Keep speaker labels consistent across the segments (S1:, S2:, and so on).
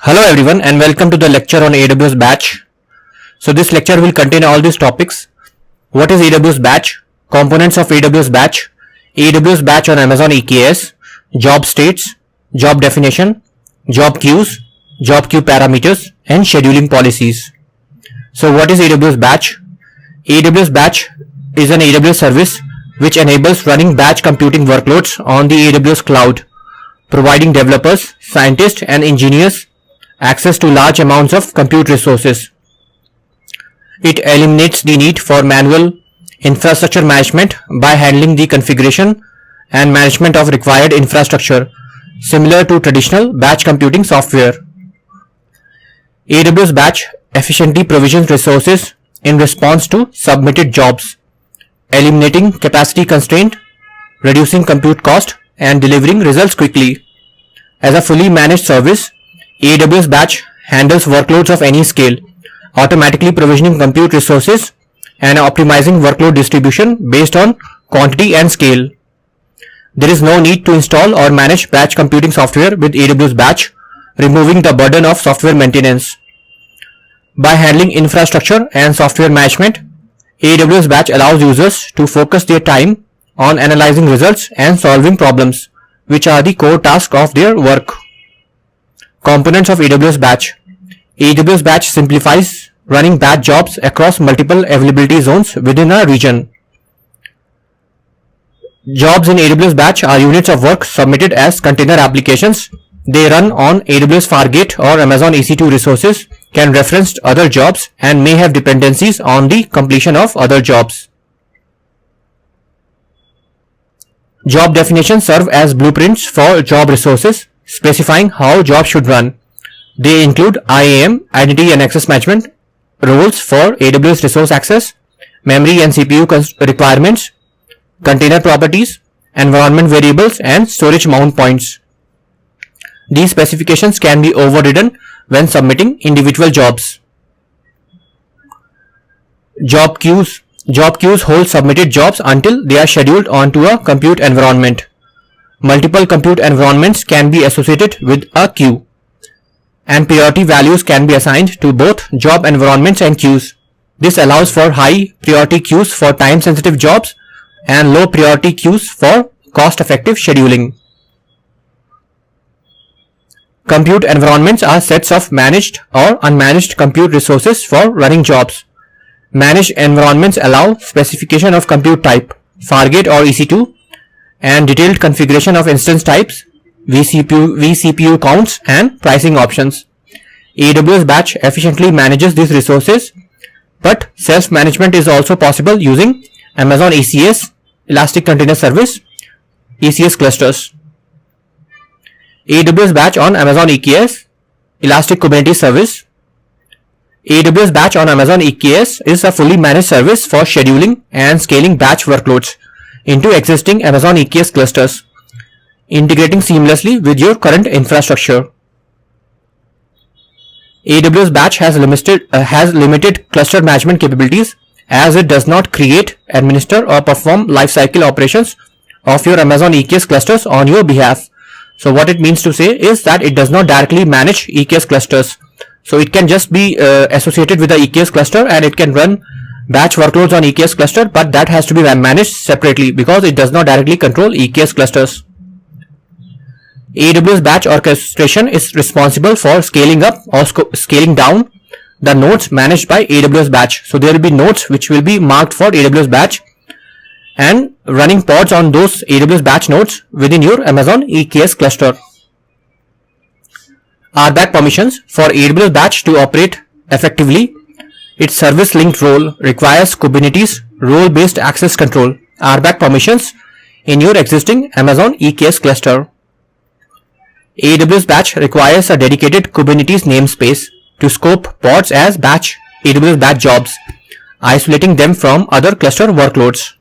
S1: Hello everyone and welcome to the lecture on AWS Batch. So this lecture will contain all these topics. What is AWS Batch? Components of AWS Batch, AWS Batch on Amazon EKS, job states, job definition, job queues, job queue parameters and scheduling policies. So what is AWS Batch? AWS Batch is an AWS service which enables running batch computing workloads on the AWS cloud, providing developers, scientists and engineers access to large amounts of compute resources. It eliminates the need for manual infrastructure management by handling the configuration and management of required infrastructure, similar to traditional batch computing software. AWS Batch efficiently provisions resources in response to submitted jobs, eliminating capacity constraint, reducing compute cost, and delivering results quickly. As a fully managed service, AWS Batch handles workloads of any scale, automatically provisioning compute resources and optimizing workload distribution based on quantity and scale. There is no need to install or manage batch computing software with AWS Batch, removing the burden of software maintenance. By handling infrastructure and software management, AWS Batch allows users to focus their time on analyzing results and solving problems, which are the core tasks of their work. Components of AWS Batch. AWS Batch simplifies running batch jobs across multiple availability zones within a region. Jobs in AWS Batch are units of work submitted as container applications. They run on AWS Fargate or Amazon EC2 resources, can reference other jobs, and may have dependencies on the completion of other jobs. Job definitions serve as blueprints for job resources, specifying how jobs should run. They include IAM, Identity and Access Management, roles for AWS resource access, memory and CPU requirements, container properties, environment variables, and storage mount points. These specifications can be overridden when submitting individual jobs. Job queues. Job queues hold submitted jobs until they are scheduled onto a compute environment. Multiple compute environments can be associated with a queue, and priority values can be assigned to both job environments and queues. This allows for high priority queues for time-sensitive jobs and low priority queues for cost-effective scheduling. Compute environments are sets of managed or unmanaged compute resources for running jobs. Managed environments allow specification of compute type, Fargate or EC2, and detailed configuration of instance types, vCPU counts, and pricing options. AWS Batch efficiently manages these resources, but self-management is also possible using Amazon ECS, Elastic Container Service, ECS clusters. AWS Batch on Amazon EKS, Elastic Kubernetes Service. AWS Batch on Amazon EKS is a fully managed service for scheduling and scaling batch workloads into existing Amazon EKS clusters, integrating seamlessly with your current infrastructure. AWS Batch has limited cluster management capabilities, as it does not create, administer or perform lifecycle operations of your Amazon EKS clusters on your behalf. So what it means to say is that it does not directly manage EKS clusters. So it can just be associated with the EKS cluster, and it can run batch workloads on EKS cluster, but that has to be managed separately because it does not directly control EKS clusters. AWS Batch orchestration is responsible for scaling up or scaling down the nodes managed by AWS Batch. So there will be nodes which will be marked for AWS Batch, and running pods on those AWS Batch nodes within your Amazon EKS cluster. RBAC permissions. For AWS Batch to operate effectively, its service-linked role requires Kubernetes role-based access control, RBAC permissions, in your existing Amazon EKS cluster. AWS Batch requires a dedicated Kubernetes namespace to scope pods as AWS Batch jobs, isolating them from other cluster workloads.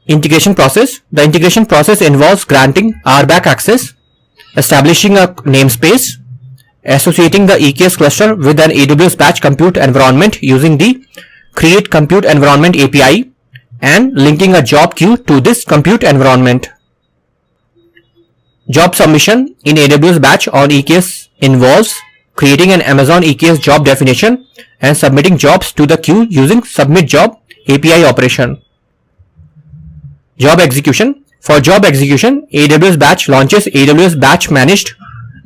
S1: Integration process. The integration process involves granting RBAC access, establishing a namespace, associating the EKS cluster with an AWS Batch compute environment using the Create Compute Environment API, and linking a job queue to this compute environment. Job submission in AWS Batch on EKS involves creating an Amazon EKS job definition and submitting jobs to the queue using submit job API operation. Job execution. For job execution, AWS Batch launches AWS Batch managed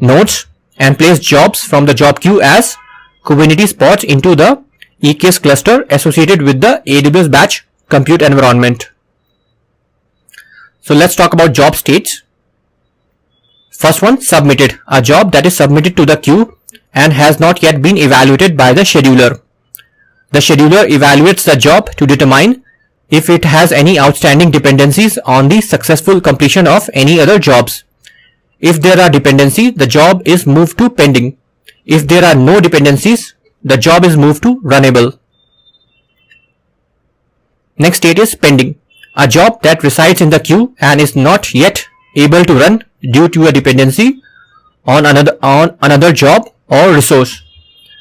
S1: nodes and places jobs from the job queue as Kubernetes pods into the EKS cluster associated with the AWS Batch compute environment. So let's talk about job states. First one, submitted. A job that is submitted to the queue and has not yet been evaluated by the scheduler. The scheduler evaluates the job to determine if it has any outstanding dependencies on the successful completion of any other jobs. If there are dependencies, the job is moved to pending. If there are no dependencies, the job is moved to runnable. Next state is pending. A job that resides in the queue and is not yet able to run due to a dependency on another job or resource.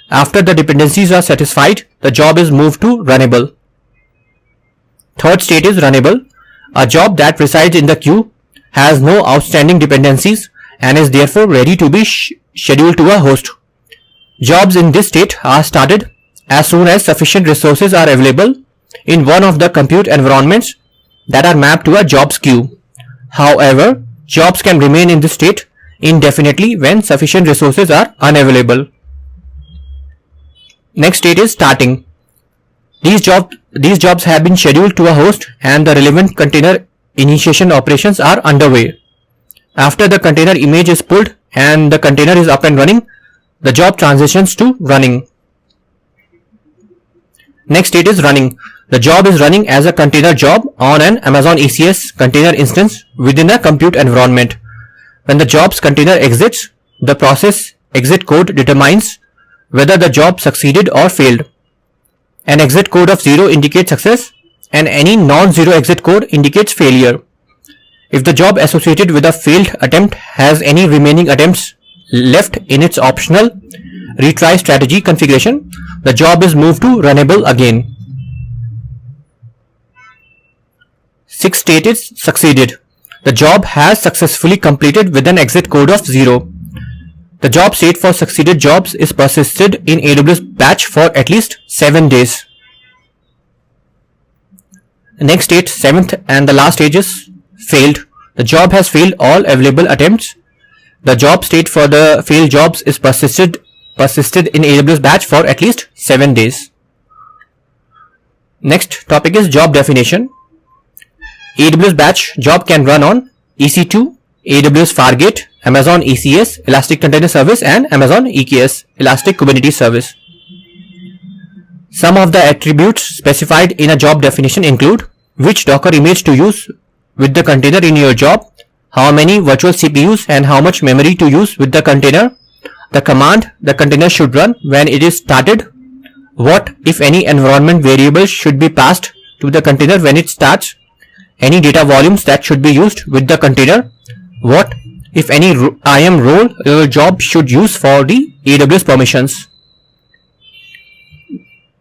S1: After the dependencies are satisfied, the job is moved to runnable. Third state is runnable. A job that resides in the queue has no outstanding dependencies and is therefore ready to be scheduled to a host. Jobs in this state are started as soon as sufficient resources are available in one of the compute environments that are mapped to a jobs queue. However, jobs can remain in this state indefinitely when sufficient resources are unavailable. Next state is starting. These jobs have been scheduled to a host and the relevant container initiation operations are underway. After the container image is pulled and the container is up and running, the job transitions to running. Next state is running. The job is running as a container job on an Amazon ECS container instance within a compute environment. When the job's container exits, the process exit code determines whether the job succeeded or failed. An exit code of 0 indicates success and any non-zero exit code indicates failure. If the job associated with a failed attempt has any remaining attempts left in its optional retry strategy configuration, the job is moved to runnable again. Sixth state is succeeded. The job has successfully completed with an exit code of 0. The job state for succeeded jobs is persisted in AWS Batch for at least 7 days. Next state, seventh and the last stage is failed. The job has failed all available attempts. The job state for the failed jobs is persisted in AWS Batch for at least 7 days. Next topic is job definition. AWS Batch job can run on EC2, AWS Fargate, Amazon ECS, Elastic Container Service and Amazon EKS, Elastic Kubernetes Service. Some of the attributes specified in a job definition include which Docker image to use with the container in your job, how many virtual CPUs and how much memory to use with the container, the command the container should run when it is started, what if any environment variables should be passed to the container when it starts, any data volumes that should be used with the container, what if any IAM role your job should use for the AWS permissions.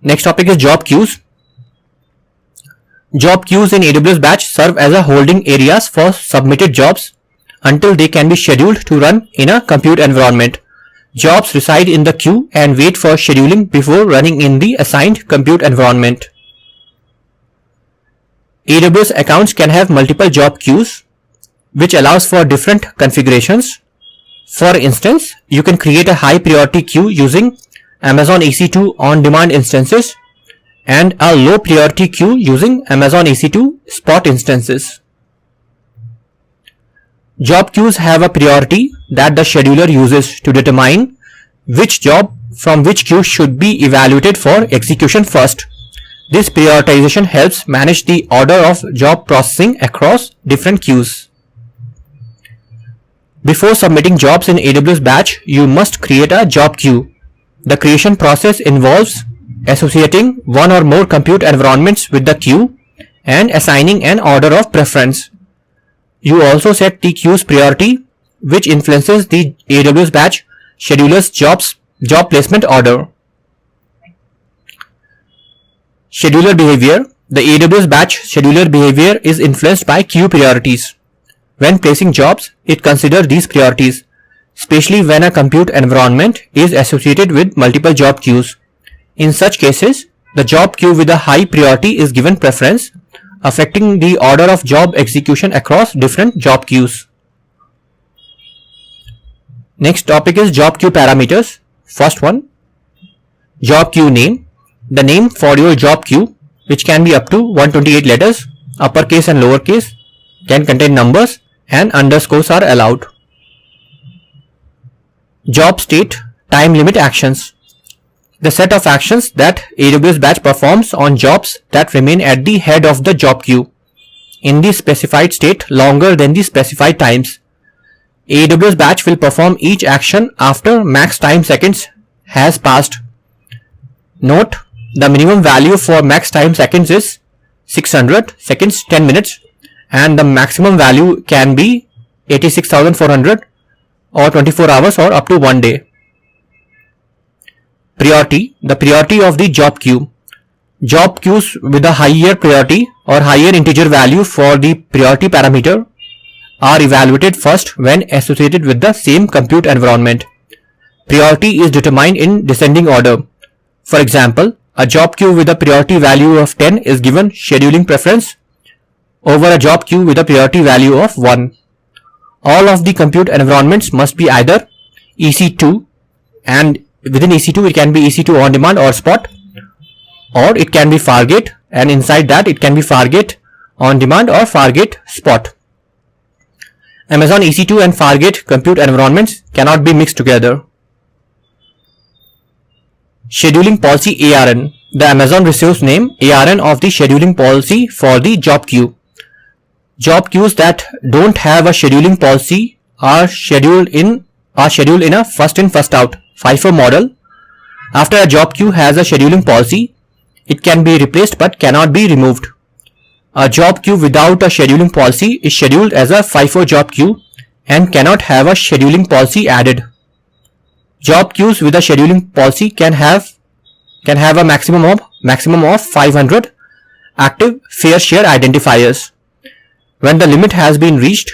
S1: Next topic is job queues. Job queues in AWS Batch serve as a holding areas for submitted jobs until they can be scheduled to run in a compute environment. Jobs reside in the queue and wait for scheduling before running in the assigned compute environment. AWS accounts can have multiple job queues, which allows for different configurations. For instance, you can create a high priority queue using Amazon EC2 on-demand instances and a low priority queue using Amazon EC2 spot instances. Job queues have a priority that the scheduler uses to determine which job from which queue should be evaluated for execution first. This prioritization helps manage the order of job processing across different queues. Before submitting jobs in AWS Batch, you must create a job queue. The creation process involves associating one or more compute environments with the queue and assigning an order of preference. You also set the queue's priority, which influences the AWS Batch scheduler's job placement order. Scheduler behavior. The AWS Batch scheduler behavior is influenced by queue priorities. When placing jobs, it considers these priorities, especially when a compute environment is associated with multiple job queues. In such cases, the job queue with a high priority is given preference, affecting the order of job execution across different job queues. Next topic is job queue parameters. First one, job queue name. The name for your job queue, which can be up to 128 letters, uppercase and lowercase, can contain numbers, and underscores are allowed. Job state, time limit actions. The set of actions that AWS Batch performs on jobs that remain at the head of the job queue in the specified state longer than the specified times. AWS Batch will perform each action after max time seconds has passed. Note, the minimum value for max time seconds is 600 seconds 10 minutes, and the maximum value can be 86,400 or 24 hours or up to 1 day. Priority, the priority of the job queue. Job queues with a higher priority or higher integer value for the priority parameter are evaluated first when associated with the same compute environment. Priority is determined in descending order. For example, a job queue with a priority value of 10 is given scheduling preference over a job queue with a priority value of 1. All of the compute environments must be either EC2, and within EC2 it can be EC2 on demand or spot, or it can be Fargate, and inside that it can be Fargate on demand or Fargate spot. Amazon EC2 and Fargate compute environments cannot be mixed together. Scheduling policy ARN. The Amazon resource name ARN of the scheduling policy for the job queue. Job queues that don't have a scheduling policy are scheduled in a first in first out FIFO model. After a job queue has a scheduling policy, it can be replaced but cannot be removed. A job queue without a scheduling policy is scheduled as a FIFO job queue and cannot have a scheduling policy added. Job queues with a scheduling policy can have a maximum of 500 active fair share identifiers. When the limit has been reached,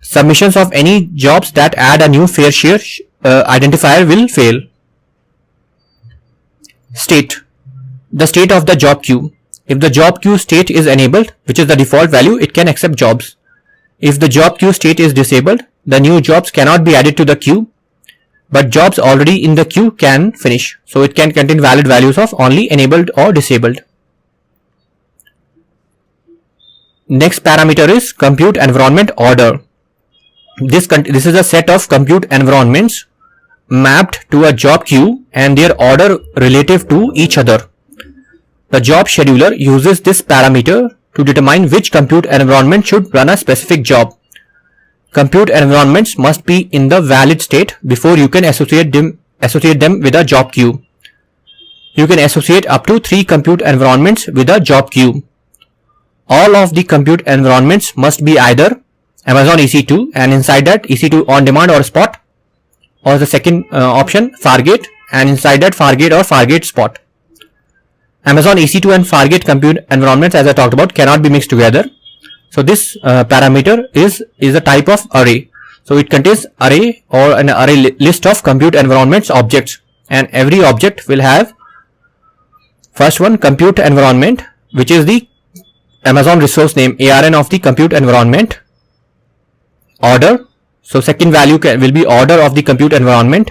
S1: submissions of any jobs that add a new fair share identifier will fail. State. The state of the job queue. If the job queue state is enabled, which is the default value, it can accept jobs. If the job queue state is disabled, the new jobs cannot be added to the queue, but jobs already in the queue can finish. So it can contain valid values of only enabled or disabled. Next parameter is compute environment order. This is a set of compute environments mapped to a job queue and their order relative to each other. The job scheduler uses this parameter to determine which compute environment should run a specific job. Compute environments must be in the valid state before you can associate them with a job queue. You can associate up to 3 compute environments with a job queue. All of the compute environments must be either Amazon EC2, and inside that EC2 on demand or spot, or the second option Fargate, and inside that Fargate or Fargate spot. Amazon EC2 and Fargate compute environments, as I talked about, cannot be mixed together. So this parameter is a type of array. So it contains array or an array list of compute environments objects, and every object will have first one compute environment, which is the Amazon resource name ARN of the compute environment. Order. So second value will be order of the compute environment.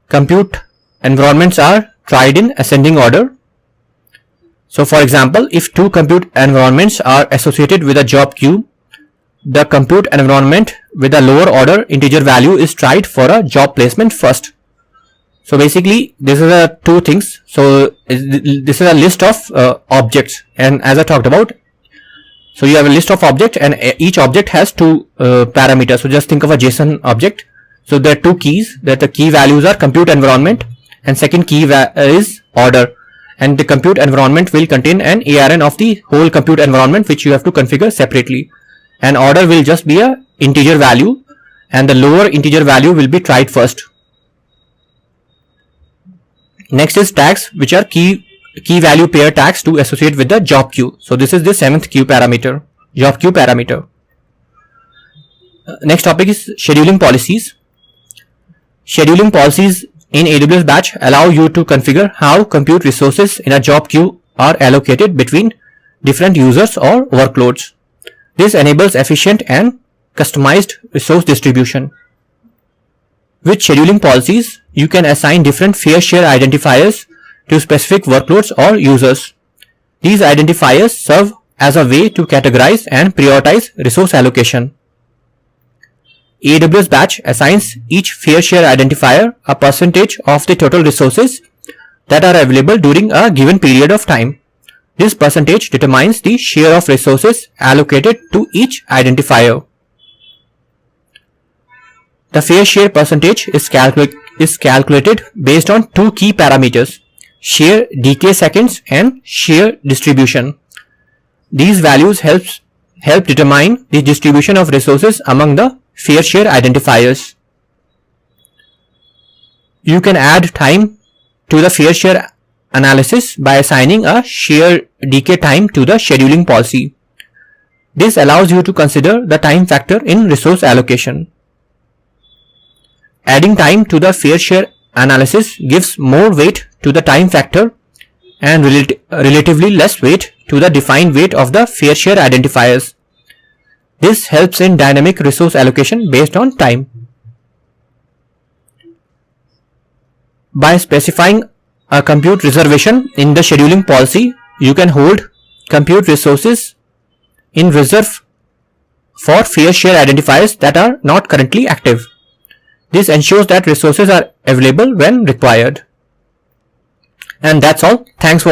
S1: Compute environments are tried in ascending order. So for example, if 2 compute environments are associated with a job queue, the compute environment with a lower order integer value is tried for a job placement first. So basically this is a 2 things. So this is a list of objects, and as I talked about, so you have a list of objects and each object has 2 parameters. So just think of a JSON object. So there are 2 keys, that the key values are compute environment and second key is order, and the compute environment will contain an ARN of the whole compute environment, which you have to configure separately, and order will just be a integer value, and the lower integer value will be tried first. Next is tags, which are key value pair tags to associate with the job queue. So this is the 7th queue parameter, job queue parameter. Next topic is scheduling policies. Scheduling policies in AWS Batch allow you to configure how compute resources in a job queue are allocated between different users or workloads. This enables efficient and customized resource distribution. With scheduling policies, you can assign different fair share identifiers to specific workloads or users. These identifiers serve as a way to categorize and prioritize resource allocation. AWS Batch assigns each fair share identifier a percentage of the total resources that are available during a given period of time. This percentage determines the share of resources allocated to each identifier. The fair share percentage is calculated based on two key parameters: share decay seconds and share distribution. These values help determine the distribution of resources among the fair share identifiers. You can add time to the fair share analysis by assigning a share decay time to the scheduling policy. This allows you to consider the time factor in resource allocation. Adding time to the fair share analysis gives more weight to the time factor and relatively less weight to the defined weight of the fair share identifiers. This helps in dynamic resource allocation based on time. By specifying a compute reservation in the scheduling policy, you can hold compute resources in reserve for fair share identifiers that are not currently active. This ensures that resources are available when required. And that's all. Thanks for